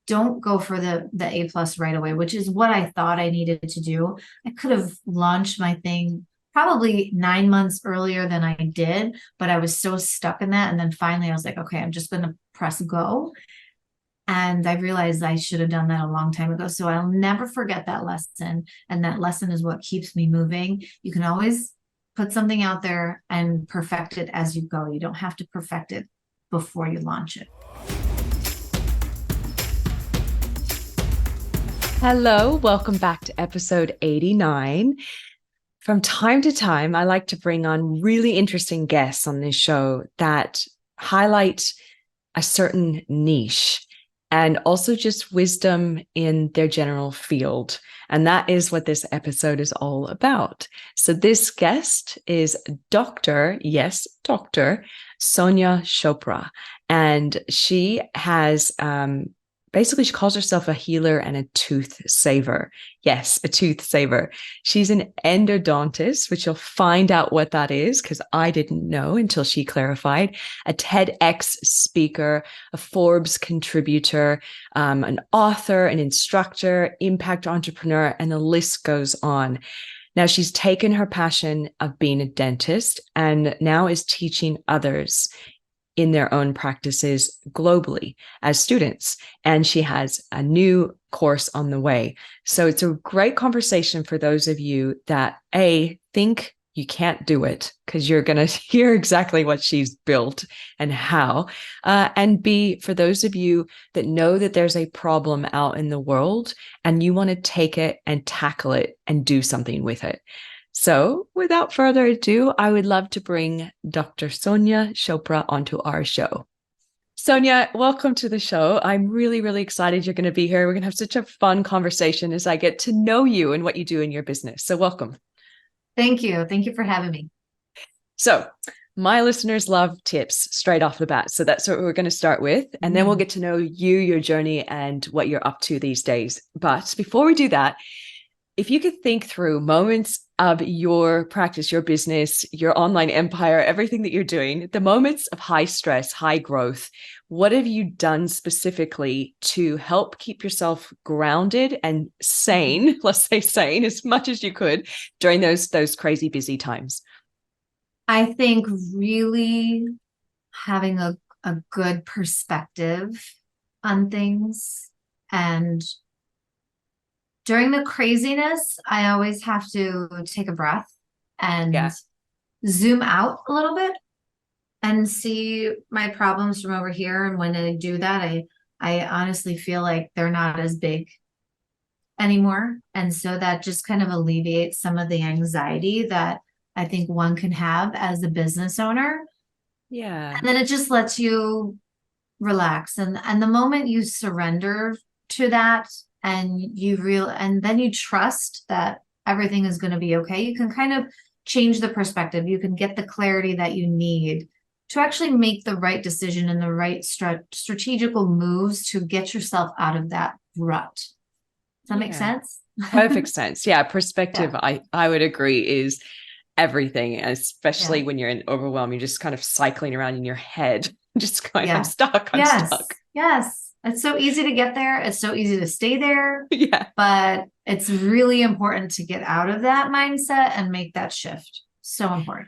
don't go for the A plus right away, which is what I thought I needed to do. I could have launched my thing probably 9 months earlier than I did, but I was so stuck in that. And then finally I was like, okay, I'm just going to press go. And I realized I should have done that a long time ago. So I'll never forget that lesson. And that lesson is what keeps me moving. You can always put something out there and perfect it as you go. You don't have to perfect it before you launch it. Hello, welcome back to episode 89. From time to time, I like to bring on really interesting guests on this show that highlight a certain niche and also just wisdom in their general field. And that is what this episode is all about. So this guest is Dr. Sonia Chopra. And she has basically, she calls herself a healer and a tooth saver. Yes, a tooth saver. She's an endodontist, which you'll find out what that is because I didn't know until she clarified. A TEDx speaker, a Forbes contributor, an author, an instructor, impact entrepreneur, and the list goes on. Now, she's taken her passion of being a dentist and now is teaching others in their own practices globally as students. And she has a new course on the way. So it's a great conversation for those of you that think you can't do it, because you're going to hear exactly what she's built and how. And B, for those of you that know that there's a problem out in the world and you want to take it and tackle it and do something with it. So without further ado, I would love to bring Dr. Sonia Chopra onto our show. Sonia, welcome to the show. I'm really, really excited you're going to be here. We're going to have such a fun conversation as I get to know you and what you do in your business. So welcome. Thank you. Thank you for having me. So my listeners love tips straight off the bat. So that's what we're going to start with. And then we'll get to know you, your journey, and what you're up to these days. But before we do that, if you could think through moments of your practice, your business, your online empire, everything that you're doing, the moments of high stress, high growth, what have you done specifically to help keep yourself grounded and sane, let's say sane, as much as you could during those crazy busy times? I think really having a good perspective on things, and during the craziness, I always have to take a breath and Yeah. zoom out a little bit and see my problems from over here. And when I do that, I honestly feel like they're not as big anymore. And so that just kind of alleviates some of the anxiety that I think one can have as a business owner. Yeah. And then it just lets you relax. And the moment you surrender to that, and then you trust that everything is going to be okay, you can kind of change the perspective. You can get the clarity that you need to actually make the right decision and the right strategical moves to get yourself out of that rut. Does that make Yeah. sense? Perfect sense. Yeah. Perspective, Yeah. I would agree, is everything, especially Yeah. when you're in overwhelm. You're just kind of cycling around in your head, just going, I'm Yeah. stuck, I'm Yes. stuck. Yes. It's so easy to get there. It's so easy to stay there, Yeah. but it's really important to get out of that mindset and make that shift. So important.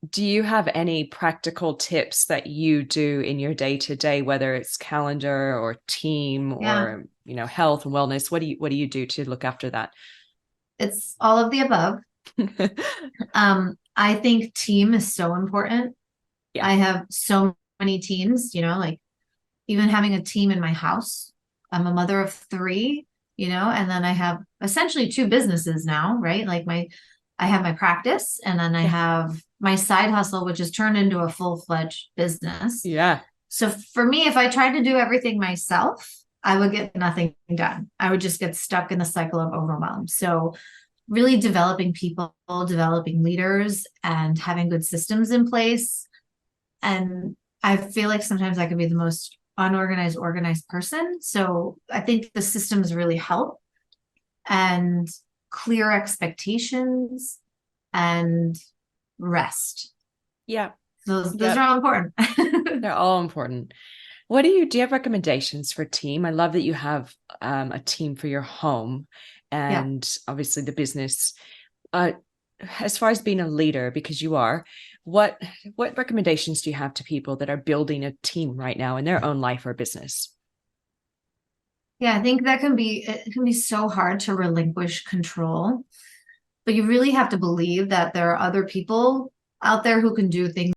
Do you have any practical tips that you do in your day to day, whether it's calendar or team Yeah. or, health and wellness? What do you do to look after that? It's all of the above. I think team is so important. Yeah. I have so many teams, like even having a team in my house. I'm a mother of three, and then I have essentially two businesses now, right? I have my practice, and then I Yeah. have my side hustle, which has turned into a full-fledged business. Yeah. So for me, if I tried to do everything myself, I would get nothing done. I would just get stuck in the cycle of overwhelm. So really developing people, developing leaders, and having good systems in place. And I feel like sometimes I could be the most unorganized, organized person. So I think the systems really help, and clear expectations and rest. Yeah. Those Yeah. are all important. They're all important. Do you have recommendations for a team? I love that you have a team for your home Yeah. and obviously the business. Uh, as far as being a leader, because you are, what what recommendations do you have to people that are building a team right now in their own life or business? Yeah, I think it can be so hard to relinquish control, but you really have to believe that there are other people out there who can do things